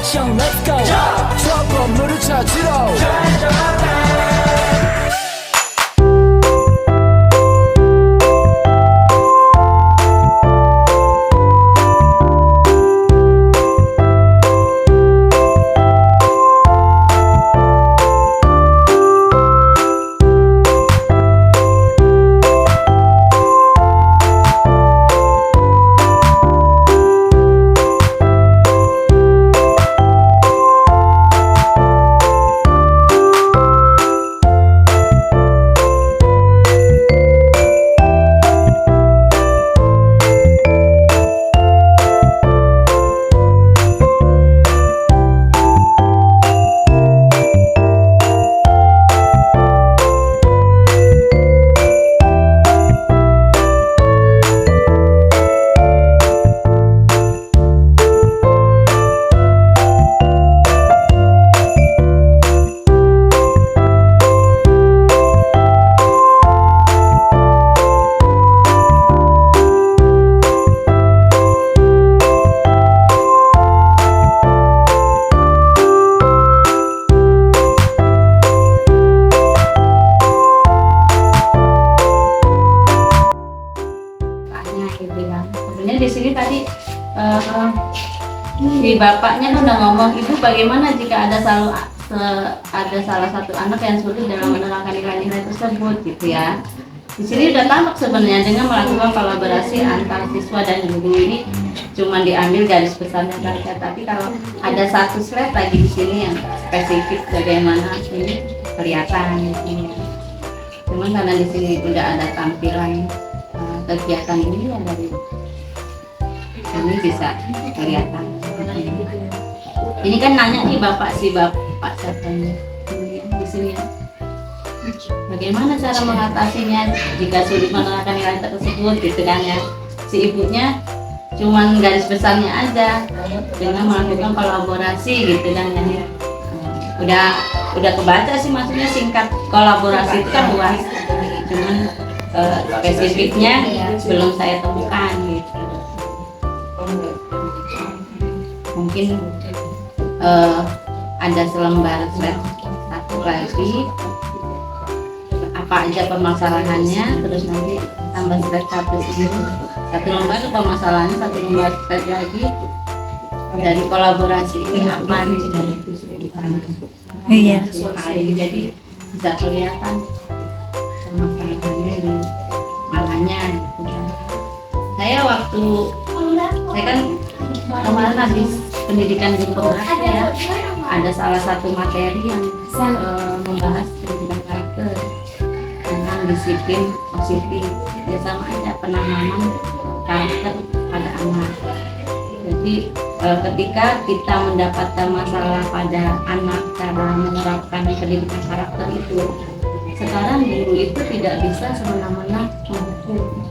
액션 let's go 저 건물을 찾으러 Sebenarnya di sini tadi si bapaknya kan udah ngomong, ibu bagaimana jika ada salah satu anak yang sulit dalam menerangkan nilai-nilai tersebut gitu ya. Di sini udah tampak sebenarnya dengan melakukan kolaborasi antar siswa dan guru ini cuma diambil garis besarnya saja, tapi kalau ada satu slide lagi di sini yang spesifik bagaimana ini kelihatan di sini. Cuman karena di sini udah ada tampilan kegiatan ini ya dari ini bisa kelihatan. Ini kan nanya nih bapak katanya di sini ya. Bagaimana cara mengatasinya jika sulit menerangkan nilai tersebut gitu kan ya. Si ibunya cuman garis besarnya aja dengan melakukan kolaborasi gitu kan ya. Udah kebaca sih, maksudnya singkat kolaborasi itu kan luas. Cuman spesifiknya belum saya temukan gitu. Mungkin ada selembar slide satu lagi apa aja permasalahannya, terus nanti tambah slide satu lembar permasalahannya, satu lembar slide lagi dari kolaborasi ini apa nih dari itu. Iya. Jadi bisa kelihatan permasalahannya di malahnya. Saya kan kemarin habis pendidikan guru penggerak ya, ada salah satu materi yang membahas pendidikan karakter dengan disiplin positif, ya sama aja penanaman karakter pada anak. Jadi ketika kita mendapatkan masalah pada anak cara menerapkan pendidikan karakter itu, sekarang guru itu tidak bisa semena-mena menghukum,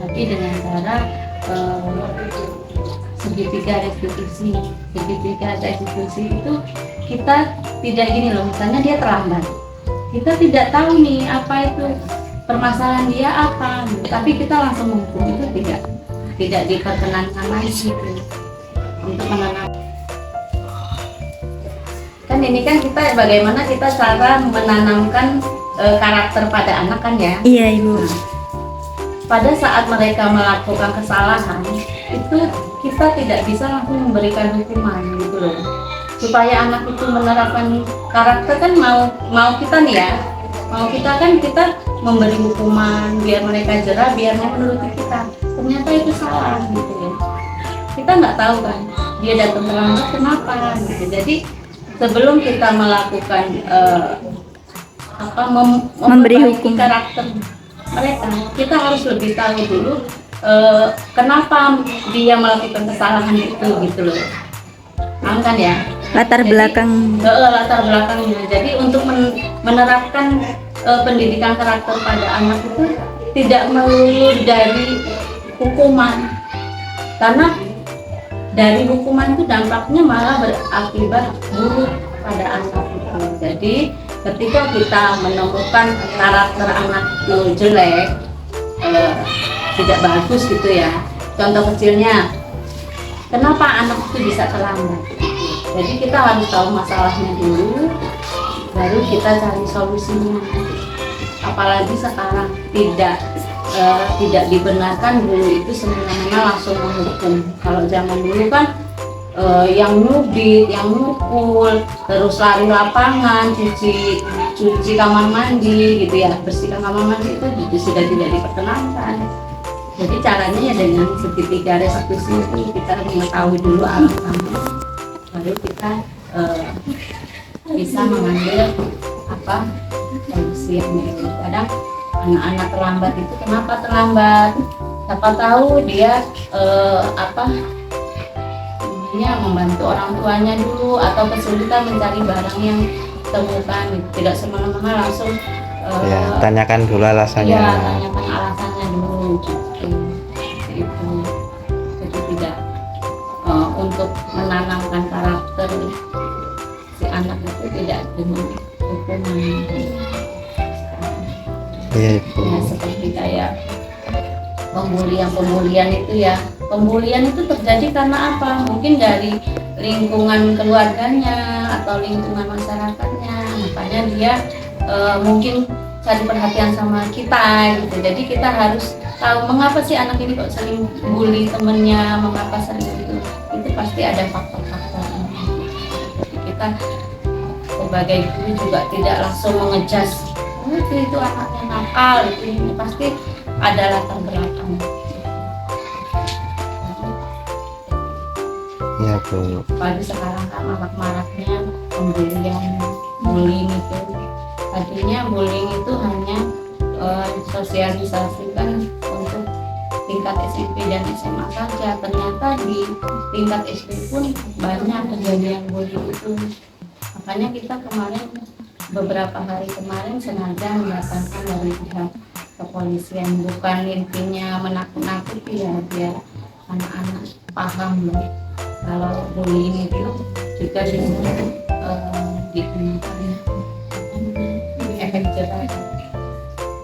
tapi dengan cara segitiga restitusi itu kita tidak gini loh, misalnya dia terlambat, kita tidak tahu nih apa itu permasalahan dia apa, tapi kita langsung menghukum, itu tidak diperkenankan lagi gitu untuk menanam. Kan ini kan kita bagaimana kita cara menanamkan karakter pada anak kan ya. Iya ibu. Pada saat mereka melakukan kesalahan itu kita tidak bisa langsung memberikan hukuman gitu loh, supaya anak itu menerapkan karakter kan mau kita nih ya, kita memberi hukuman biar mereka jerah, biar mau menuruti kita, ternyata itu salah gitu ya. Kita nggak tahu kan dia datang terlambat kenapa gitu. Jadi sebelum kita melakukan memberi hukum karakter mereka, kita harus lebih tahu dulu kenapa dia melakukan kesalahan itu gitu loh. Paham kan ya? Latar belakangnya. Jadi untuk menerapkan pendidikan karakter pada anak itu tidak melulu dari hukuman, karena dari hukuman itu dampaknya malah berakibat buruk pada anak itu. Jadi ketika kita menemukan karakter anak itu jelek, tidak bagus gitu ya, contoh kecilnya, kenapa anak itu bisa terlambat? Jadi kita harus tahu masalahnya dulu, baru kita cari solusinya. Apalagi sekarang tidak dibenarkan dulu itu semena-mena langsung menghukum. Kalau zaman dulu kan yang nyubit, yang mukul, terus lari lapangan, cuci kamar mandi gitu ya, bersihkan kamar mandi itu sudah tidak diperkenankan. Jadi caranya ya dengan segitiga restitusi itu kita mengetahui dulu alasannya, baru kita bisa mengambil solusi yang baik. Kadang anak-anak terlambat itu kenapa terlambat? Siapa tahu dia membantu orang tuanya dulu atau kesulitan mencari barang yang temukan gitu. Tidak semena-mena langsung tanyakan dulu alasannya. Iya, tanyakan alasannya dulu gitu. Itu jadi tidak untuk menanamkan karakter si anak itu tidak dengan hukuman. Iya, Ibu. Ya, seperti kayak pembulian itu ya. Pembulian itu terjadi karena apa? Mungkin dari lingkungan keluarganya atau lingkungan masyarakatnya. Makanya dia mungkin cari perhatian sama kita gitu. Jadi kita harus tahu mengapa sih anak ini kok sering bully temennya, mengapa sering itu. Itu pasti ada faktor-faktornya. Jadi kita sebagai guru juga tidak langsung mengejas itu anaknya nakal, ini pasti ada latar belakang. Iya, Bu. Apalagi sekarang kan marak-maraknya pembulian, bullying itu. Tadinya bullying itu hanya sosialisasikan untuk tingkat SMP dan SMA saja. Ternyata di tingkat SD pun banyak kejadian bullying itu. Makanya kita beberapa hari kemarin sengaja mendatangkan dari pihak kepolisian, bukan intinya menakut-nakuti ya, biar anak-anak paham loh kalau bullying itu juga dikenakan efek jerah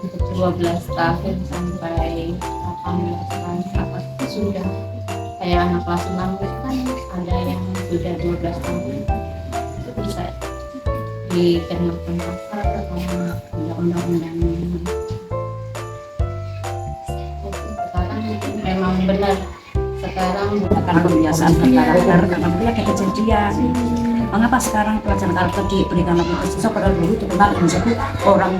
untuk 12 tahun sampai 18 tahun apa itu sudah kayak anak kelas 6 itu kan ada yang sudah 12 tahun itu bisa dikenakan pasal atau undang-undang. Sekarang memang benar sekarang bukan kebiasaan karakter karena mungkin ada kejadian. Mengapa sekarang pelajaran karakter diberikan lebih khusus? Padahal dulu terkenal Indonesia itu orang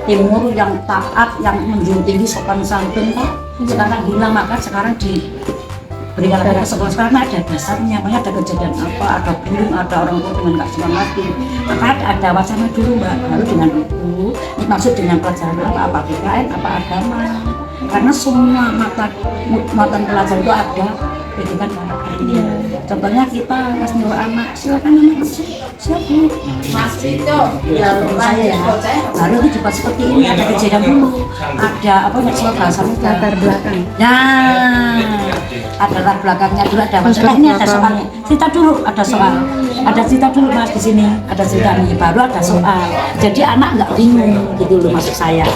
timur yang taat, yang menjunjung tinggi sopan santun kan sekarang hilang, maka sekarang diberikan lebih khusus karena ada dasarnya. Makanya ada kejadian apa, ada bullying, ada orang tua dengan gak semangatin, maka ada wacana dulu Mbak, baru dengan itu dimaksud dengan pelajaran apa PKN, apa agama, karena semua mata pelajaran itu ada pendidikan karakter. Contohnya kita pas nyuruh anak, silakan anak siap Bu, masih itu ya saya baru itu juga seperti ini, ada kejadian dulu, ada apa soal bahasa latar belakang. Nah, ada latar belakangnya dulu, ada masalah ini, ada soalnya. Cerita dulu, ada soal, ada cerita dulu Mas di sini, ada cerita nih, baru ada soal. Jadi anak nggak bingung gitu loh maksud saya.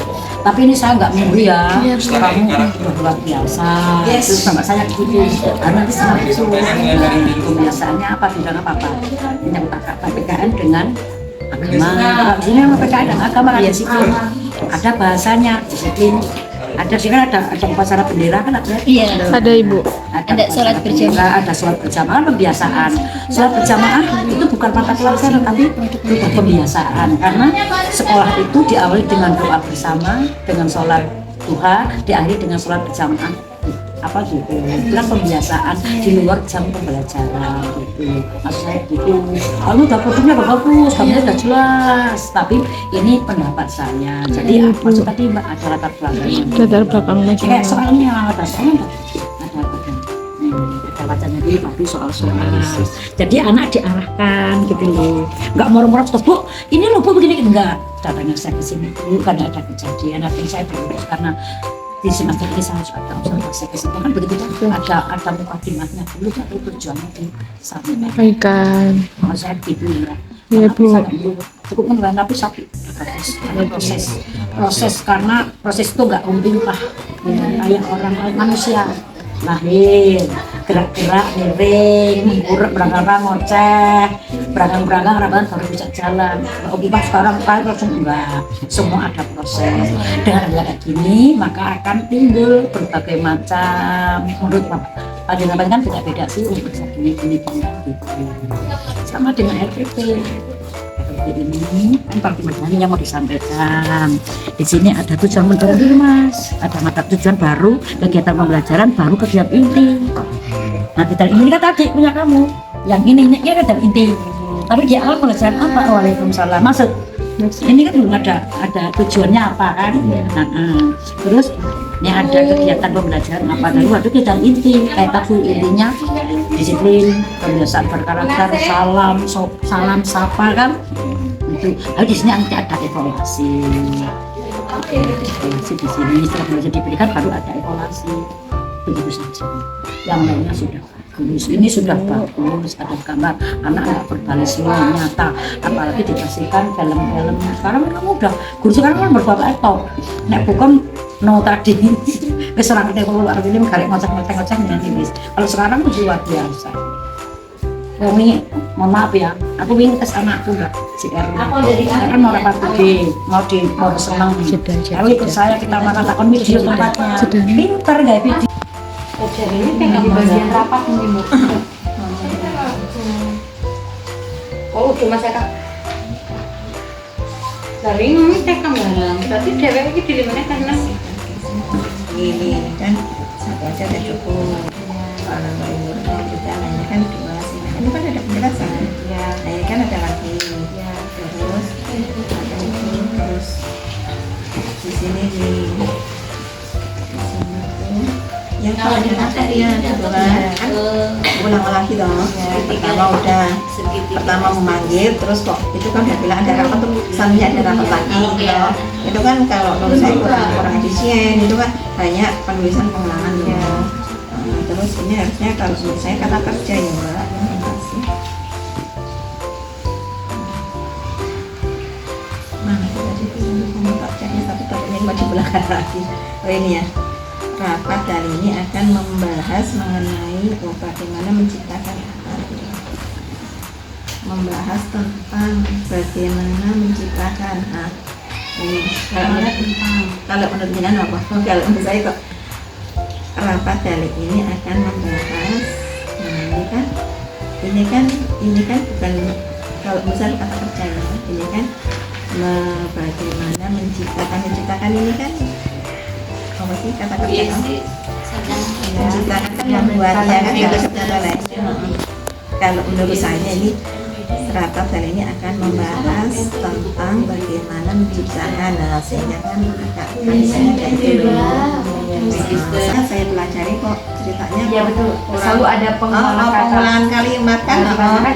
Tapi ini saya nggak minggu ya, kamu luar biasa. Terus sama saya gitu, karena nanti sama itu kebiasaannya apa, bidang apa yang PKN dengan agama. Kalau di sini sama PKN dan agama kan di situ ada bahasanya, disiplin. Ada sih kan ada upacara bendera kan ada. Iya, ada Ibu. Ada sholat berjamaah, ada sholat berjamaah, pembiasaan. Sholat berjamaah itu bukan mata pelajaran tapi bukan pembiasaan, karena sekolah itu diawali dengan doa bersama, dengan sholat duha, diakhiri dengan sholat berjamaah. Apa gitu, itu kan pembiasaan di luar jam pembelajaran gitu. Maksud saya gitu, kamu udah produknya udah bagus, kamu udah jelas, tapi ini pendapat saya. Jadi maksud tadi Mbak ada latar belakangnya. Kayak soalnya ada bacanya dulu tapi soal. Jadi anak diarahkan gitu loh, nggak murmur Bu, ini loh Bu begini, enggak. Datangnya saya kesini dulu karena ada kejadian, nanti saya berurus karena di semester ini saya harus ada observasi kesini kan begitu kan, ada mukadimahnya dulu baru berjuangnya di sampaikan. Saya gitu ya. Iya Bu. Cukup mengenai tapi sakit. Proses karena proses itu nggak umum lah. Kayak orang manusia lahir, gerak-gerak, miring, mengkurek, berangkat ngoceh, berangkat rapat baru bisa jalan. Kalau kita sekarang langsung enggak, semua ada proses. Dengan kayak gini maka akan timbul berbagai macam, menurut Pak Jenderal kan beda-beda sih untuk gini gitu. Sama dengan RPP. Ini kan pertimbangan yang mau disampaikan. Di sini ada tujuan mendorong dulu Mas, ada mata tujuan baru, kegiatan pembelajaran baru, kegiatan inti. Nah kita ini kan tadi punya kamu, yang ini kan inti. Tapi di awal pembelajaran apa? Waalaikumsalam. Maksud ini kan belum ada tujuannya apa kan? Terus ini ada kegiatan pembelajaran apa? Lalu ada kegiatan inti, kayak tadi intinya disiplin, kebiasaan berkarakter, salam sapa kan? Itu. Lalu di sini nanti ada evaluasi. Evaluasi di sini setelah belajar diberikan baru ada evaluasi. Begitu saja. Yang lainnya sudah bagus. Ini sudah bagus. Ada gambar anak-anak berbalik semua nyata. Apalagi dikasihkan film-film. Sekarang kamu udah guru sekarang kan berbagai laptop. Nek bukan no tadi keserang kita keluar film karek ngoceh-ngoceh nyanyi. Kalau sekarang itu luar biasa. Ini mohon maaf ya, aku ingin tes anakku enggak CR. Karena mau rapat gede, mau senang. Kalau ikut saya kita mana takon video tempatnya. Pintar nggak video? Jadi ini di bagian rapat nih Bu. Oh cuma saya kan. Dari ini tekam barang. Berarti dewek iki dilimene karena ini kan satu aja udah cukup. Kalau Mbak Ibu juga nanya kan dibahas ini kan ada penjelasan ya. Nah ini kan ada lagi ya. Terus ada ini terus di sini di sini tuh yang kalau di materi yang kan ulang lagi dong pertama udah pertama memanggil terus kok itu kan udah bilang ada rapat tuh sambil ada rapat lagi gitu. Itu kan kalau menurut saya kurang efisien, itu kan banyak penulisan pengulangan ya. Terus ini harusnya kalau menurut saya kata kerja ya Mbak. Nah itu tadi itu kerjanya tapi ini mau dibelakang lagi. Oh ini ya. Rapat kali ini akan membahas mengenai bagaimana menciptakan tentang bagaimana menciptakan ini kalau menurut Jinan apa? Kalau menurut saya kok rapat kali ini akan membahas ini kan bukan kalau misalnya kata kerja ya, ini kan bagaimana menciptakan ini kan apa sih kata kerja menciptakan kan membuatnya kan kalau secara lain. Kalau menurut saya ini rapat kali ini akan membahas tentang bagaimana menciptakan sehingga kan agak saya pelajari kok ceritanya ya betul. Selalu ada pengulangan kalimat kan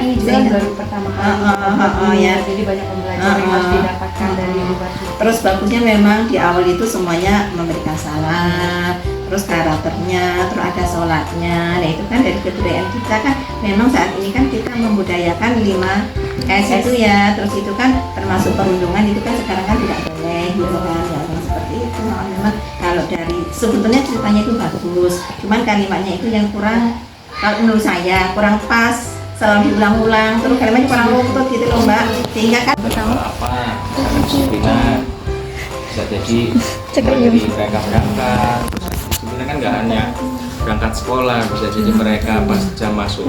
ini juga baru pertama kali. Ya. Jadi banyak pembelajaran yang harus didapatkan dari edukasi. Terus bagusnya memang di awal itu semuanya memberikan salam, terus karakternya, terus ada sholatnya. Nah itu kan dari kebudayaan kita kan memang saat ini kan kita membudayakan 5S itu ya. Terus itu kan termasuk perundungan itu kan sekarang kan tidak boleh gitu kan ya, seperti itu. Memang kalau dari sebetulnya ceritanya itu bagus, cuman kalimatnya itu yang kurang, kalau menurut saya kurang pas, selalu diulang-ulang, terus kalimatnya kurang lutut gitu loh Mbak, sehingga kan apa disiplinan bisa jadi dari mereka berangkat sebenarnya kan nggak hanya berangkat sekolah, bisa jadi mereka pas jam masuk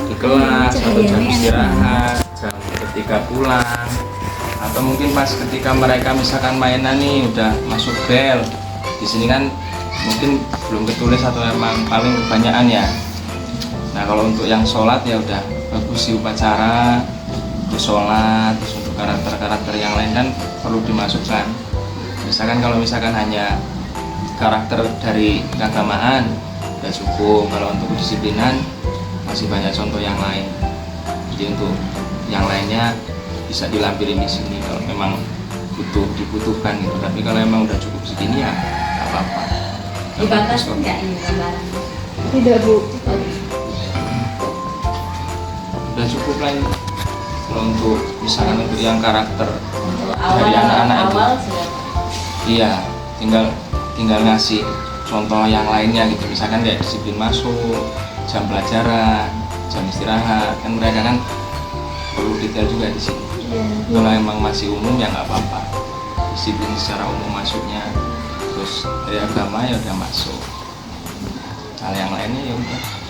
di kelas atau jam istirahat, jam ketika pulang, atau mungkin pas ketika mereka misalkan mainan nih udah masuk bel. Di sini kan mungkin belum ketulis atau emang paling kebanyakan ya. Nah kalau untuk yang sholat ya udah bagus sih upacara untuk sholat. Terus untuk karakter-karakter yang lain kan perlu dimasukkan. Misalkan kalau misalkan hanya karakter dari keagamaan udah cukup. Kalau untuk kedisiplinan masih banyak contoh yang lain. Jadi untuk yang lainnya bisa dilampirin di sini kalau memang dibutuhkan gitu. Tapi kalau memang udah cukup segini ya nggak apa-apa. Dibatasi nggak ini gambaran? Tidak Bu. Udah cukup lah ini. Kalau untuk misalkan untuk yang karakter dari anak-anak itu, iya tinggal ngasih contoh yang lainnya gitu. Misalkan kayak disiplin masuk, jam pelajaran, jam istirahat, kan mereka kan perlu detail juga di sini. Kalau emang masih umum ya nggak apa-apa, disiplin secara umum masuknya, terus dari agama ya udah masuk. Hal yang lainnya ya udah